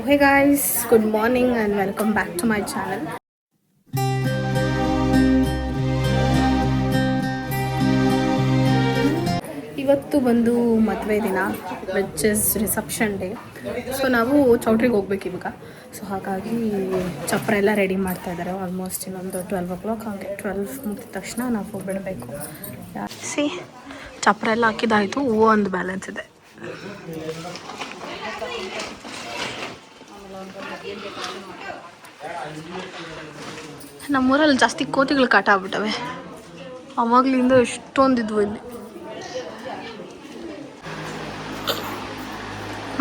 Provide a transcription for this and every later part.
hey guys, good morning and welcome back to my channel. ಇವತ್ತು ಬಂದು ಮದುವೆ ದಿನ which is reception day. So ನಾವು ಚೌಟ್ರಿಗೆ ಹೋಗ್ಬೇಕು ಇವಾಗ. ಸೊ ಹಾಗಾಗಿ ಚಪ್ರ ಎಲ್ಲ ರೆಡಿ ಮಾಡ್ತಾ ಇದ್ದಾರೆ. ಆಲ್ಮೋಸ್ಟ್ ಇನ್ನೊಂದು 12 o'clock ಹಾಗೆ 12 ಮುಗಿದ ತಕ್ಷಣ ನಾವು ಹೋಗ್ಬಿಡಬೇಕು. ಸಿ ಚಪ್ರ ಎಲ್ಲ ಹಾಕಿದಾಯಿತು, ಹೂವು ಒಂದು ಬ್ಯಾಲೆನ್ಸ್ ಇದೆ. ನಮ್ಮೂರಲ್ಲಿ ಜಾಸ್ತಿ ಕೋತಿಗಳು ಕಾಟ ಆಗ್ಬಿಟ್ಟವೆ. ಅವಾಗ್ಲಿಂದ ಎಷ್ಟೊಂದಿದ್ವು ಇಲ್ಲಿ.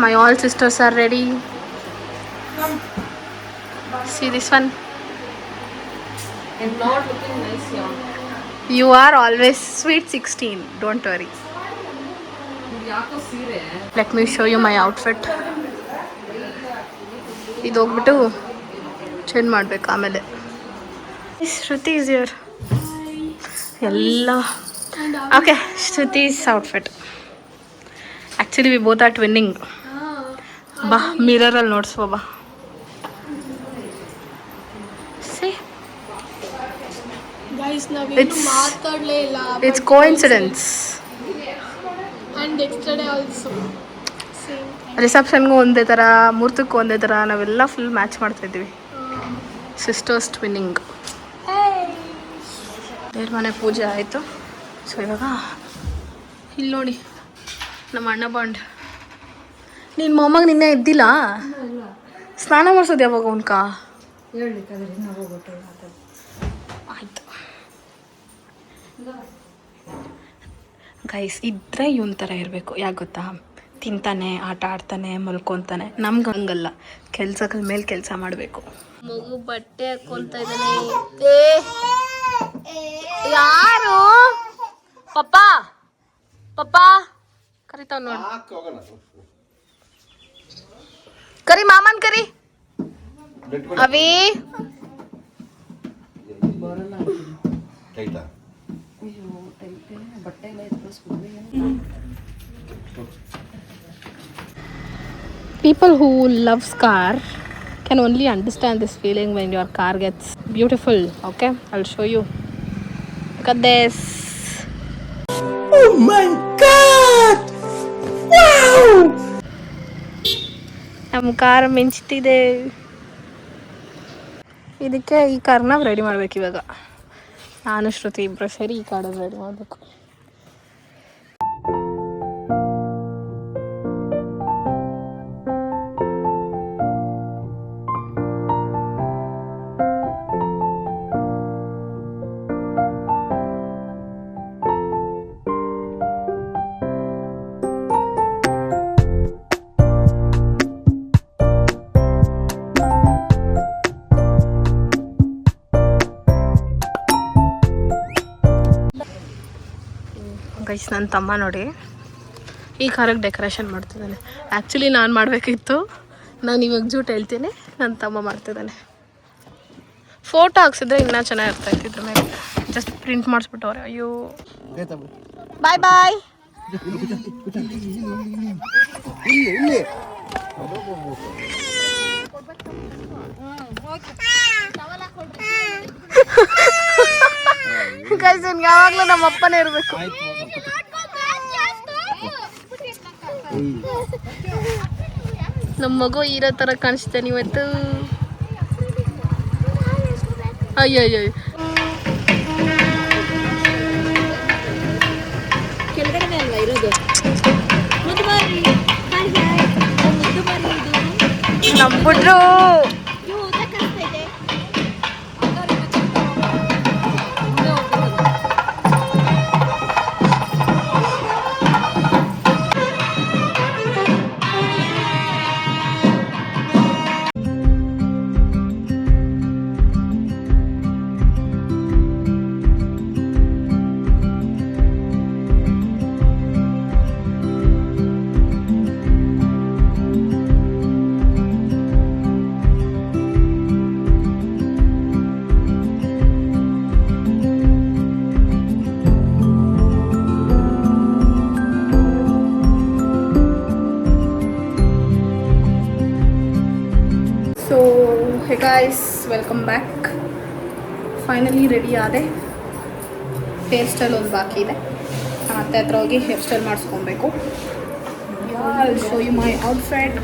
My all sisters are ready. See this one. I'm not looking nice here. You are always sweet 16. Don't worry. ಯಾಕೋ ಸೀರೆ Let me show you my outfit. ಇದು ಹೋಗ್ಬಿಟ್ಟು ಚೇಂಜ್ ಮಾಡಬೇಕು ಆಮೇಲೆ. ಶ್ರುತಿ is here. ಎಲ್ಲ okay. ಶ್ರುತಿ's outfit. Actually we both are twinning. ಬಾ ಮಿರರಲ್ಲಿ ನೋಡ್ಸುವ ಬಾ. See? Guys, ನಾವೇನು ಮಾತಾಡಲೇ ಇಲ್ಲ. It's coincidence. And yesterday also same. ರಿಸೆಪ್ಷನ್ಗೂ ಒಂದೇ ಥರ, ಮುಹೂರ್ತಕ್ಕೂ ಒಂದೇ ಥರ, ನಾವೆಲ್ಲ ಫುಲ್ ಮ್ಯಾಚ್ ಮಾಡ್ತಾಯಿದ್ವಿ. Sisters twinning. ದೇವ್ರ ಮನೆ ಪೂಜೆ ಆಯಿತು. ಸೊ ಇವಾಗ ಇಲ್ಲಿ ನೋಡಿ ನಮ್ಮ ಅಣ್ಣ ಬಾಂಡ್. ನಿನ್ನ ಮೊಮ್ಮಗ ನಿನ್ನೆ ಎದ್ದಿಲ್ಲ? ಸ್ನಾನ ಮಾಡಿಸೋದು ಯಾವಾಗ ಅವನ್ಕ? ಆಯಿತು ಗೈಸ್, ಇದ್ರೆ ಇವನ್ ಥರ ಇರಬೇಕು. ಯಾಕೆ ಗೊತ್ತಾ? ತಿಂತಾನೆ, ಆಟ ಆಡ್ತಾನೆ, ಮಲ್ಕೊತಾನೆ. ನಮ್ಗೆ ಹಂಗಲ್ಲ, ಕೆಲ್ಸಗಳ ಮೇಲೆ ಕೆಲಸ ಮಾಡಬೇಕು. ಮಗು ಬಟ್ಟೆ ಹಾಕೊಳ್ತಾ ಇದ್ದಾನೆ. ಯಾರು? ಪಪ್ಪ ಪಪ್ಪ ಕರಿತಾವ್ ನೋಡಿ. ಕರಿ ಮಾಮನ್ ಕರಿ. ಅವಿ people who loves car can only understand this feeling when your car gets beautiful. Okay, I'll show you. Look at this. Oh my god, wow! ನಮ್ಮ ಕಾರ್ ಮಿಂಚ್ತಿದೆ. ಇದಕ್ಕೆ ಈ ಕಾರ್ನ ರೆಡಿ ಮಾಡ್ಬೇಕು ಇವಾಗ. ನಾನು ಶ್ರುತಿ ಇಬ್ಬರು ಸೇರಿ ಈ ಕಾರಲ್ಲಿ ರೆಡಿ ಮಾಡಬೇಕು. ಗೈಸ್, ನನ್ನ ತಮ್ಮ ನೋಡಿ ಈ ಕಾರಿಗೆ ಡೆಕೋರೇಷನ್ ಮಾಡ್ತಿದ್ದಾನೆ. ಆ್ಯಕ್ಚುಲಿ ನಾನು ಮಾಡಬೇಕಿತ್ತು. ನಾನು ಇವಾಗ ಜೂಟ್ ಹೇಳ್ತೀನಿ, ನನ್ನ ತಮ್ಮ ಮಾಡ್ತಿದ್ದಾನೆ. ಫೋಟೋ ಹಾಕ್ಸಿದ್ರೆ ಇನ್ನೂ ಚೆನ್ನಾಗಿರ್ತಾ ಇತ್ತು. ಮೇಲೆ ಜಸ್ಟ್ ಪ್ರಿಂಟ್ ಮಾಡಿಸ್ಬಿಟ್ಟವ್ರೆ. ಅಯ್ಯೋ, ಬಾಯ್ ಬಾಯ್. ಗೈಸ್, ಇನ್ಗೆ ಯಾವಾಗಲೂ ನಮ್ಮ ಅಪ್ಪನೇ ಇರಬೇಕು. ನಮ್ಮ ಮಗು ಇರೋ ಥರ ಕಾಣಿಸ್ತೇನೆ ಇವತ್ತು. ಅಯ್ಯಯ್ಯೋ, ಕೆಳಗಡೆ ಅಲ್ವಾ ಇರೋದು? ನಂಬಿಟ್ರು. Hey guys, welcome back. Finally ready ಆದೆ. ಹೇರ್ ಸ್ಟೈಲ್ ಒಂದು ಬಾಕಿ ಇದೆ. ನಾನು ಅತ್ತೆ ಹತ್ರ ಹೋಗಿ ಹೇರ್ ಸ್ಟೈಲ್ ಮಾಡಿಸ್ಕೊಬೇಕು. I'll show you my outfit.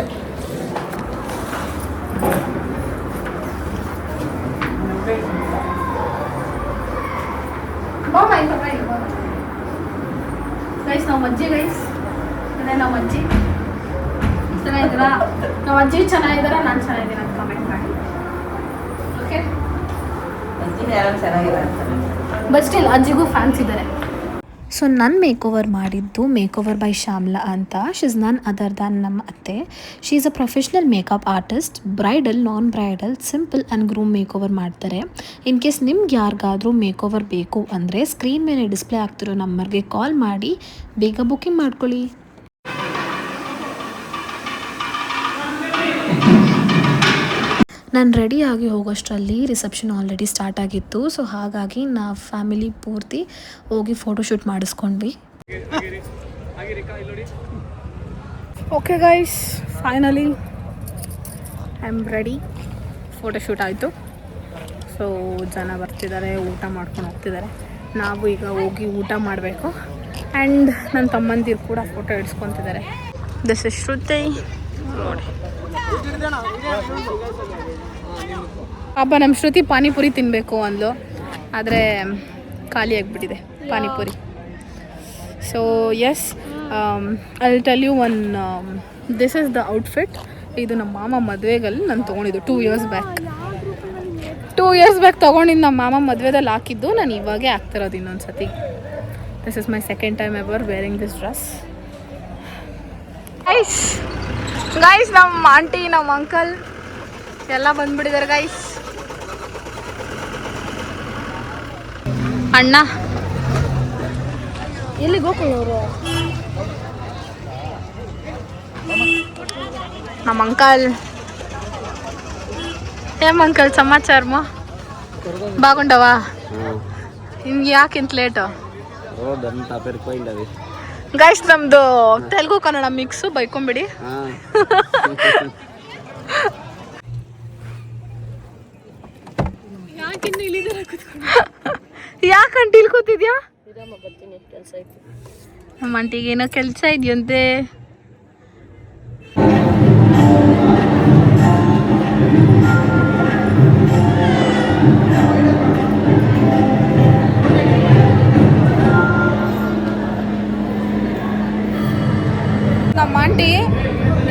Guys, ನಾವು ಅಜ್ಜಿ ಗೈಸ್, ನಾವು ಅಜ್ಜಿ ಚೆನ್ನಾಗಿದ್ದೀರಾ? ನಾವು ಅಜ್ಜಿ ಚೆನ್ನಾಗಿದ್ದಾರಾ, ನಾನು ಚೆನ್ನಾಗಿದ್ದೀನಿ ಅಂತ ಕಮೆಂಟ್ ಮಾಡಿ. ಓಕೆ, ಬಟ್ ಸ್ಟಿಲ್ ಅಜ್ಜಿಗೂ ಫ್ಯಾನ್ಸ್ ಇದ್ದಾರೆ. ಸೊ ನನ್ನ ಮೇಕೋವರ್ ಮಾಡಿದ್ದು ಮೇಕೋವರ್ ಬೈ ಶ್ಯಾಮ್ಲಾ ಅಂತ. She is none other than ನಮ್ಮ ಅತ್ತೆ. She is a professional makeup artist. Bridal, non bridal, simple and groom makeover ಮಾಡ್ತಾರೆ. ಇನ್ ಕೇಸ್ ನಿಮ್ಗೆ ಯಾರಿಗಾದರೂ ಮೇಕೋವರ್ ಬೇಕು ಅಂದರೆ ಸ್ಕ್ರೀನ್ ಮೇಲೆ ಡಿಸ್ಪ್ಲೇ ಆಗ್ತಿರೋ ನಂಬರ್ಗೆ ಕಾಲ್ ಮಾಡಿ ಬೇಗ ಬುಕ್ಕಿಂಗ್ ಮಾಡ್ಕೊಳ್ಳಿ. ನಾನು ರೆಡಿಯಾಗಿ ಹೋಗೋಷ್ಟರಲ್ಲಿ ರಿಸೆಪ್ಷನ್ ಆಲ್ರೆಡಿ ಸ್ಟಾರ್ಟ್ ಆಗಿತ್ತು. ಸೊ ಹಾಗಾಗಿ ನಾವು ಫ್ಯಾಮಿಲಿ ಪೂರ್ತಿ ಹೋಗಿ ಫೋಟೋಶೂಟ್ ಮಾಡಿಸ್ಕೊಂಡ್ವಿ. Okay guys, finally I am ready. Photoshoot ಆಯಿತು. ಸೊ ಜನ ಬರ್ತಿದ್ದಾರೆ, ಊಟ ಮಾಡ್ಕೊಂಡು ಹೋಗ್ತಿದ್ದಾರೆ. ನಾವು ಈಗ ಹೋಗಿ ಊಟ ಮಾಡಬೇಕು. ಆ್ಯಂಡ್ ನನ್ನ ತಮ್ಮಂದಿರು ಕೂಡ ಫೋಟೋ ಇಡ್ಸ್ಕೊತಿದ್ದಾರೆ. ದಿಸ್ ಇಸ್ ಶ್ರುತಿ ನೋಡಿ. ಪಾಪ ನಮ್ಮ ಶ್ರುತಿ ಪಾನಿಪುರಿ ತಿನ್ನಬೇಕು ಅಂದ್ಲು, ಆದರೆ ಖಾಲಿ ಆಗಿಬಿಟ್ಟಿದೆ panipuri. So yes, I will tell you one. This is the outfit. ಇದು ನಮ್ಮ ಮಾಮ ಮದುವೆಗಲ್ಲಿ ನಾನು ತೊಗೊಂಡಿದ್ದು 2 years ಬ್ಯಾಕ್. 2 years ಬ್ಯಾಕ್ ತೊಗೊಂಡಿದ್ದು. ನಮ್ಮ ಮಾಮ ಮದುವೆದಲ್ಲಿ ಹಾಕಿದ್ದು. ನಾನು ಇವಾಗೇ ಹಾಕ್ತಿರೋದು ಇನ್ನೊಂದು ಸತಿ. This is my second time ever wearing this dress. Guys, ನಮ್ಮ ಆಂಟಿ, ನಮ್ಮ ಅಂಕಲ್ ಎಲ್ಲ ಬಂದ್ಬಿಟ್ಟಿದ್ದಾರೆ ಗೈಸ್. ಅಣ್ಣ ಎಲ್ಲಿಗೆ ಹೋಗೋರು? ನಮ್ಮ ಅಂಕಲ್. ಏಮ್ ಅಂಕಲ್ ಸಮಾಚಾರಮ್ಮ? బాగుండవా? ನಿಮ್ಗೆ ಯಾಕಿಂತ ಲೇಟು? ಗೈಸ್, ನಮ್ದು ತೆಲುಗು ಕನ್ನಡ ಮಿಕ್ಸು, ಬೈಕೊಂಬಿಡಿ. ಯಾಕಂಟ ಇಲ್ಲಿ ಕೂತಿದ್ಯಾ? ನಮ್ಮ ಆಂಟಿಗೆ ಏನೋ ಕೆಲಸ ಇದೆಯಂತೆ. ನಮ್ಮ ಆಂಟಿ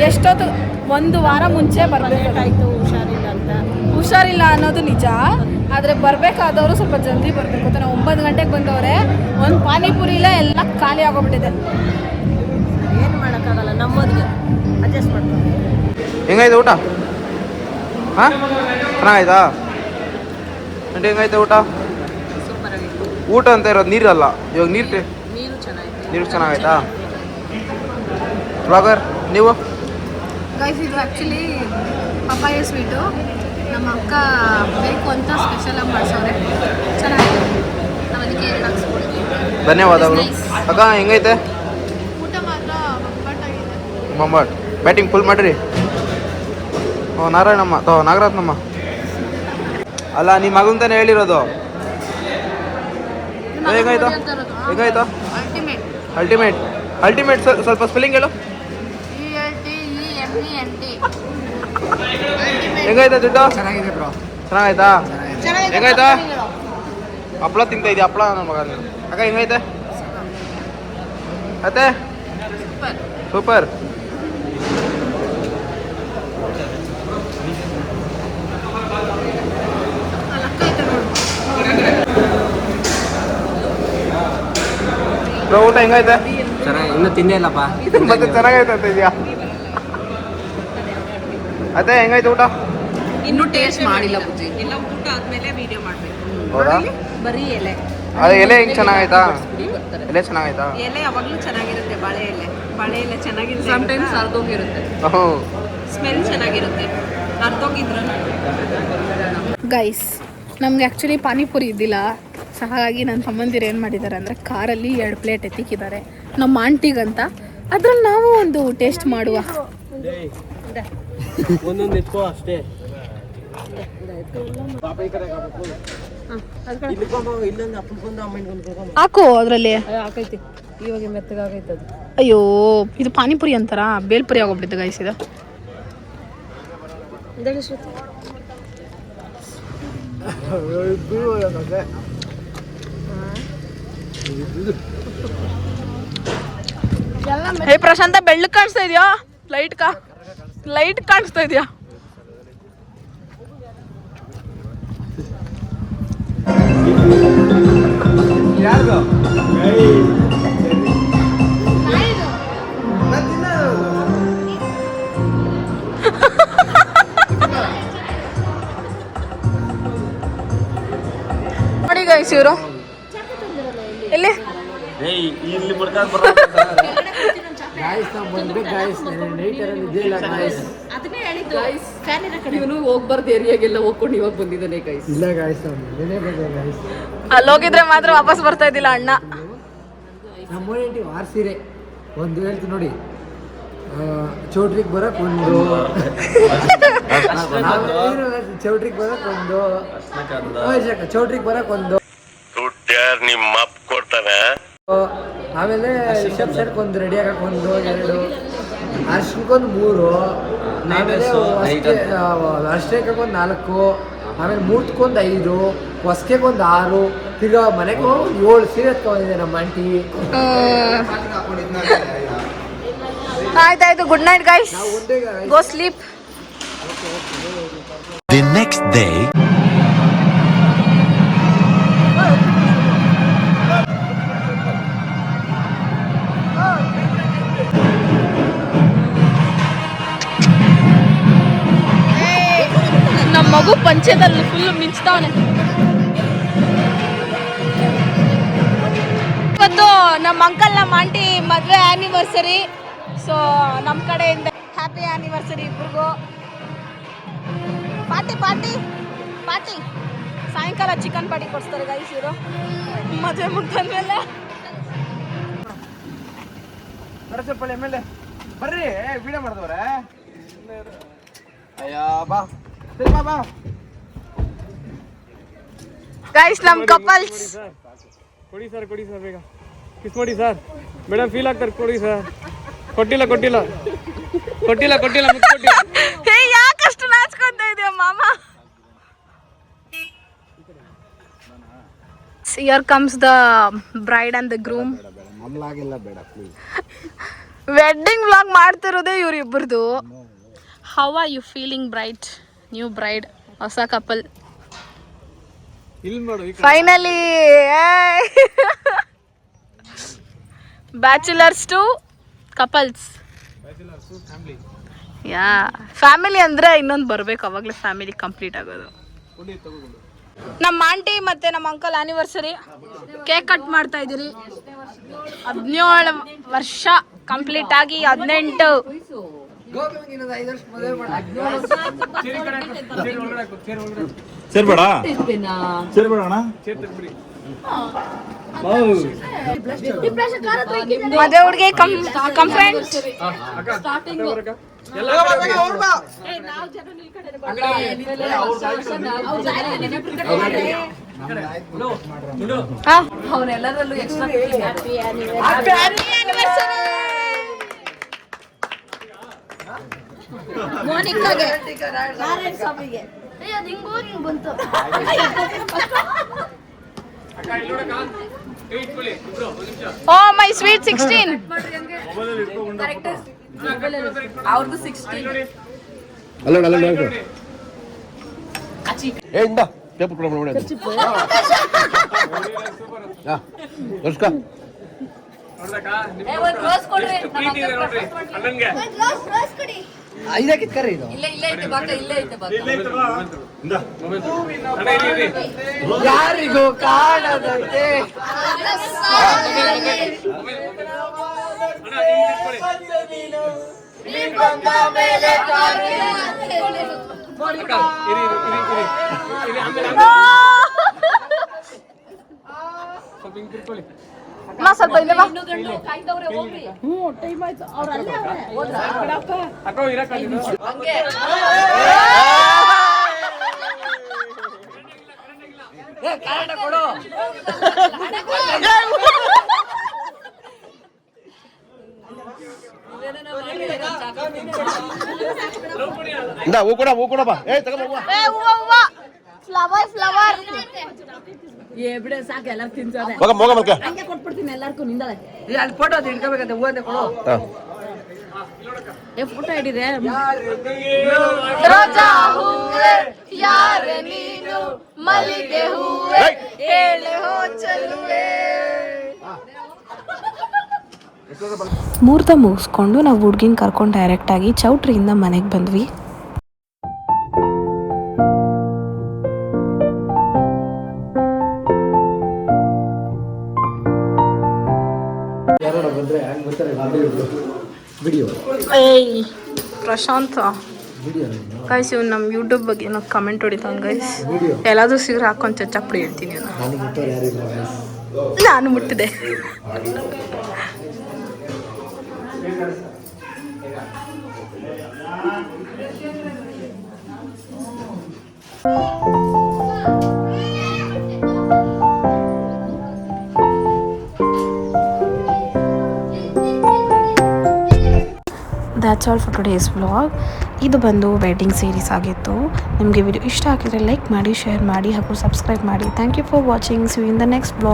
ಎಷ್ಟೊತ್ತು 1 ವಾರ ಮುಂಚೆ ಬರಬೇಕಾಯ್ತು. ಹುಷಾರಿಲ್ಲ ಅಂತ. ಹುಷಾರಿಲ್ಲ ಅನ್ನೋದು ನಿಜ, ಆದರೆ ಬರಬೇಕಾದವರು ಸ್ವಲ್ಪ ಜಲ್ದಿ ಬರಬೇಕು ಅಂತ. ನಾವು 9 ಗಂಟೆಗೆ ಬಂದವ್ರೆ. ಒಂದು ಪಾನಿಪುರಿಲೇ ಎಲ್ಲ ಖಾಲಿ ಆಗೋಗ್ಬಿಟ್ಟಿದೆ. ಏನು ಮಾಡೋಕ್ಕಾಗಲ್ಲ, ನಮ್ಮೋದಿಗೆ ಅಡ್ಜಸ್ಟ್ ಮಾಡ್ತೀವಿ. ಹೆಂಗಾಯ್ತು ಊಟ? ಹಾಂ, ಚೆನ್ನಾಗಾಯ್ತಾ? ಆಂಟಿ ಹೆಂಗಾಯ್ತು ಊಟ? ಊಟ ಅಂತ ಇರೋದು ನೀರಲ್ಲ, ಇವಾಗ ನೀರು ಚೆನ್ನಾಗಾಯ್ತಾ? ಬ್ಲಾಗರ್ ನೀವು? ಗೈಸ್, ಇದು ಆ್ಯಕ್ಚುಲಿ ಪಪ್ಪಾಯ ಸ್ವೀಟು. ನಮ್ಮ ಅಕ್ಕ ಬೇಕು ಅಂತ ಸ್ಪೆಷಲಾಗಿ ಮಾಡಿಸೋರೆ. ಚೆನ್ನಾಗಿದೆ. ನಾವು ಅದಕ್ಕೆ 2 ಹಾಕ್ಸ್ಕೊಡ್ತೀವಿ. ಧನ್ಯವಾದಗಳು. ಅಕ್ಕ ಹೆಂಗೈತೆ ಊಟ ಮಾತ್ರ ಬೊಂಬಾಟಾಗಿದೆ. ಬೊಂಬಾಟ್ ಬ್ಯಾಟಿಂಗ್ ಫುಲ್ ಮಾಡಿರಿ. ನಾರಾಯಣಮ್ಮ ನಾಗರತ್ನಮ್ಮ ಅಲ್ಲ, ನಿಮ್ಮ ಮಗಂತಾನೆ ಹೇಳಿರೋದು. ಹೆಂಗಾಯ್ತು? ಹೆಂಗಾಯ್ತು? ಅಲ್ಟಿಮೇಟ್ ಸ್ವಲ್ಪ ಸ್ಪೆಲ್ಲಿಂಗ್ ಹೇಳು. ಹೆಂಗಾಯ್ತಾ ದುಡ್ಡು? ಚೆನ್ನಾಗಿದೆ ಬ್ರೋ. ಚೆನ್ನಾಗಾಯ್ತಾ? ಹೆಂಗಾಯ್ತಾ? ಹಪ್ಪಳ ತಿಂತ ಇದೆಯಾ? ಹಪ್ಪಳ ನನ್ನ ಮಗ. ಅಕ್ಕ ಹೆಂಗೈತೆ? ಅತ್ತೆ ಸೂಪರ್. ಊಟ ಹೆಂಗೈತೆ? ಚೆನ್ನಾಗಿ, ಇನ್ನೂ ತಿಂದೇ ಇಲ್ಲಪ್ಪ. ಮತ್ತೆ ಚೆನ್ನಾಗೈತೆ ಅಂತ ಇದೆಯಾ? ಅದೇ ಹೆಂಗಾಯ್ತು ಊಟ? ಇನ್ನೂ ಟೇಸ್ಟ್ ಮಾಡಿಲ್ಲ ಪೂಜೆ. ಎಲ್ಲ ಊಟ ಆದ್ಮೇಲೆ ವಿಡಿಯೋ ಮಾಡಬೇಕು. ಹೌದಾ? ಬರೀ ಎಲೆ. ಅದೇ ಎಲೆ ಹೆಂಗೆ ಚೆನ್ನಾಗಾಯ್ತಾ? ಎಲೆ ಚೆನ್ನಾಗಾಯ್ತಾ? ಎಲೆ ಯಾವಾಗಲೂ ಚೆನ್ನಾಗಿರುತ್ತೆ. ಬಾಳೆ ಎಲೆ ಚೆನ್ನಾಗಿರುತ್ತೆ. ಸಮ್ಟೈಮ್ಸ್ ಅರ್ಧೋಗಿರುತ್ತೆ. ಸ್ಮೆಲ್ ಚೆನ್ನಾಗಿರುತ್ತೆ. ಅರ್ಧೋಗಿದ್ರು ಗೈಸ್, ನಮ್ಗೆ ಆ್ಯಕ್ಚುಲಿ ಪಾನಿಪುರಿ ಇದ್ದಿಲ್ಲ. ಸೊ ಹಾಗಾಗಿ ನನ್ನ ತಮ್ಮಂದಿರು ಏನು ಮಾಡಿದ್ದಾರೆ ಅಂದರೆ ಕಾರಲ್ಲಿ 2 ಪ್ಲೇಟ್ ಎತ್ತಿಕ್ಕಿದ್ದಾರೆ ನಮ್ಮ ಆಂಟಿಗಂತ. ಅದ್ರಲ್ಲಿ ನಾವು ಒಂದು ಟೇಸ್ಟ್ ಮಾಡುವ. ಒಂದೊಂದು ಎತ್ಕೋ ಅಷ್ಟೇ. ಹಾಕು ಅದರಲ್ಲಿ. ಹಾಕೈತಿ ಇವಾಗ ಮೆತ್ತಗಾಗೈತೆ ಅದು. ಅಯ್ಯೋ ಇದು ಪಾನಿಪುರಿ ಅಂತಾರ, ಬೇಲ್ಪುರಿ ಆಗೋಗ್ಬಿಟ್ಟಿದೆ ಗೈಸ್ ಇದು. ಹೇ ಪ್ರಶಾಂತ, ಬೆಳ್ಳಗ್ ಕಾಣಿಸ್ತಾ ಇದೆಯಾ? ಲೈಟ್ ಕಾಣಿಸ್ತಾ ಇದೆಯಾ? ನೋಡಿ ಗೈಸ್ ಇವರು ಎಲ್ಲಿ ಇವನು ಹೋಗ್ಬಾರ್ದು ಏರಿಯಾಗೆಲ್ಲ ಹೋಗ್ಕೊಂಡು ಇವಾಗ ಬಂದಿದ್ದಾನೆ ಗೈಸ್. ಅಲ್ಲಿ ಹೋಗಿದ್ರೆ ಮಾತ್ರ ವಾಪಸ್ ಬರ್ತಾ ಇದ್ದಿಲ್ಲ ಅಣ್ಣ. ನಮ್ಮನೇಟಿ ವಾರ್ಸಿರೆ ಒಂದು ಹೇಳ್ತು ನೋಡಿ, ಚೌಟ್ರಿಗೆ ಬರಕ್ ಒಂದು, ಚೌಟ್ರಿಗೆ ಬರಕ್ ಒಂದು, ಚೌಟ್ರಿಗೆ ಬರಕ್ ಒಂದು, ನಿಮ್ಮ ಅಪ್ಪ ಕೊಡ್ತಾನೆ. ಆಮೇಲೆ ರಿಸೆಪ್ಷನ್ಗೆ ಒಂದು ರೆಡಿ ಆಗಕ್ಕೆ ಒಂದು 2, ಅರ್ಶಿನ್ಗೊಂದು 3, ಆಮೇಲೆ ಅರ್ಶಿನಕ್ಕೊಂದು 4, ಆಮೇಲೆ ಮೂರ್ತ್ಕೊಂದು 5, ಹೊಸ್ಕೆಗೊಂದು 6, ತಿರ್ಗಾ ಮನೆಗೆ 7 ಸೀರೆ ಎತ್ಕೊಂಡಿದೆ ನಮ್ಮ ಆಂಟಿ. ಆಯ್ತಾಯ್ತು, good night guys, go sleep. The next day. ನಮ್ಮ ಮಗು ಪಂಚದಲ್ಲಿ ಫುಲ್ ಮಿಂಚ್ತಾವನೆ. ಇವತ್ತು ನಮ್ಮ ಅಂಕಲ್ ನಮ್ಮ ಆಂಟಿ ಮದುವೆ ಆ್ಯನಿವರ್ಸರಿ. ಸೊ ನಮ್ಮ ಕಡೆಯಿಂದ ಹ್ಯಾಪಿ ಆ್ಯನಿವರ್ಸರಿ ಇಬ್ರಿಗೂ. ಪಾರ್ಟಿ ಸಾಯಂಕಾಲ ಚಿಕನ್ ಪಾರ್ಟಿ ಕೊಡ್ತಾರೆ ಗೈಸ್ ಇವರು ಮದುವೆ ಮುಗ್ದಾದ್ಮೇಲೆ. ಬರ್ರಿ ವಿಡಿಯೋ ಮಾಡಿದವ್ರೆ. ಗೈಸ್ ನಮ್ ಕಪಲ್ಸ್ ಕೊಡಿ ಸರ್ ಬೇಗ ಕಿಸ್ ಮಾಡಿ ಸರ್. ಮೇಡಮ್ ಫೀಲ್ ಆಗ್ತಾರೆ. ಕೊಡಿ ಸರ್. ಕೊಟ್ಟಿಲ್ಲ ಹೇ ಯಾಕಷ್ಟು ನಾಚ್ಕೊಂತ ಇದೆಯಾ ಮಾಮ? Here comes the bride and the groom. Wedding vlog ಮಾಡ್ತಿರೋದೇ ಇವ್ರಿಬ್ಬರದು. How are you feeling bright? New bride, ಹೊಸ couple finally. Bachelors to couples. ಯಾ ಫ್ಯಾಮಿಲಿ ಅಂದ್ರೆ ಇನ್ನೊಂದು ಬರ್ಬೇಕು, ಅವಾಗಲೇ ಫ್ಯಾಮಿಲಿ ಕಂಪ್ಲೀಟ್ ಆಗೋದು. ನಮ್ಮ ಆಂಟಿ ಮತ್ತೆ ನಮ್ಮ ಅಂಕಲ್ ಆನಿವರ್ಸರಿ ಕೇಕ್ ಕಟ್ ಮಾಡ್ತಾ ಇದ್ದೀರಿ. 17 ವರ್ಷ ಕಂಪ್ಲೀಟ್ ಆಗಿ 18. ಸೇರ್ಬೇಡ ಮದುವೆ ಹುಡುಗಿ ಕಂಫ್ರೆಂಟ್. ಅವನೆಲ್ಲರಲ್ಲೂ ಎಕ್ಸ್ಟ್ರಾ ಮೋನಿಕಾಗೆ ನಾರಾಯಣ ಸ್ವಾಮಿಗೆ ಅದು ಹಿಂಗೆ ಬಂತು. ಓ ಮೈ ಸ್ವೀಟ್ 16. ಅವ್ರದ್ದು 16. ರೋಸ್ ಕೊಡ್ರಿ. ಐದಕ್ಕಿತ್ಕರ್ರಿ ಇದು. ಇಲ್ಲೇ ಐತೆ ಬಾಕ, ಇಲ್ಲೇ ಐತೆ ಬಾಕ. ಯಾರಿಗೂ ಕಾಣದಂತೆ ಸ್ವಲ್ಪ ಹಿಂದೆ ಬಾ. ಅಕ್ಕ ಇರಕ್ಕ ಇಂದ ಹೂ ಕೊಡಪ್ಪ ಏ ತಗೊಂಬ ಫ್ಲವರ್ ಫ್ಲವರ್ ಬಿಡ ಸಾಕು ಎಲ್ಲರೂ ತಿಂತಾರೆ ಮಗ ಮಲ್ಕ ಹಂಗೆ ಕೊಟ್ಬಿಡ್ತೀನಿ ಎಲ್ಲರಿಗೂ ನಿಂದಲೆ ಅಲ್ಲಿ ಫೋಟೋ ಅದು ಇಟ್ಕೋಬೇಕಂತ ಹೂ ಅಂತ ಕೊಡು. ಫೋಟೋ ಹಿಡಿದೆ ರೋಜಾ ಹೂವೆ ಯಾರೆ ನೀನು ಮಲ್ಲಿಗೆ ಹೂವೆ ಹೇಳೆ ಹೋ ಚೆಲುವೆ. ಮುಹೂರ್ತ ಮುಗಿಸ್ಕೊಂಡು ನಾವು ಹುಡ್ಗಿನ ಕರ್ಕೊಂಡು ಡೈರೆಕ್ಟಾಗಿ ಚೌಟ್ರಿಯಿಂದ ಮನೆಗೆ ಬಂದ್ವಿ. ಯಾರೋ ಬಂದ್ರೆ ಹಂಗೆ ಬರ್ತಾರೆ ವಿಡಿಯೋ ಏಯ್ ಪ್ರಶಾಂತ ವಿಡಿಯೋ ಗೈಸ್ ಇವ್ನು ನಮ್ಮ ಯೂಟ್ಯೂಬ್ ಬಗ್ಗೆ ಏನೋ ಕಮೆಂಟ್ ಹೊಡಿತಾನೆ ಗೈಸ್. ಎಲ್ಲಾದರೂ ಸಿಗ್ರೆ ಹಾಕೊಂಡು ಚಪ್ಪಡಿ ಹೇಳ್ತೀನಿ ನಾನು. ನಾನು ಮುಟ್ಟೋರು ಯಾರಿಲ್ಲ guys. ನಾನು ಮುಟ್ಟಿದೆ. That's all for today's vlog. ಇದು ಬಂದು ವೆಡ್ಡಿಂಗ್ ಸೀರೀಸ್ ಆಗಿತ್ತು. ನಿಮಗೆ ವಿಡಿಯೋ ಇಷ್ಟ ಆಗಿದ್ರೆ ಲೈಕ್ ಮಾಡಿ, ಶೇರ್ ಮಾಡಿ ಹಾಗೂ ಸಬ್ಸ್ಕ್ರೈಬ್ ಮಾಡಿ. Thank you for watching. See you in the next vlog.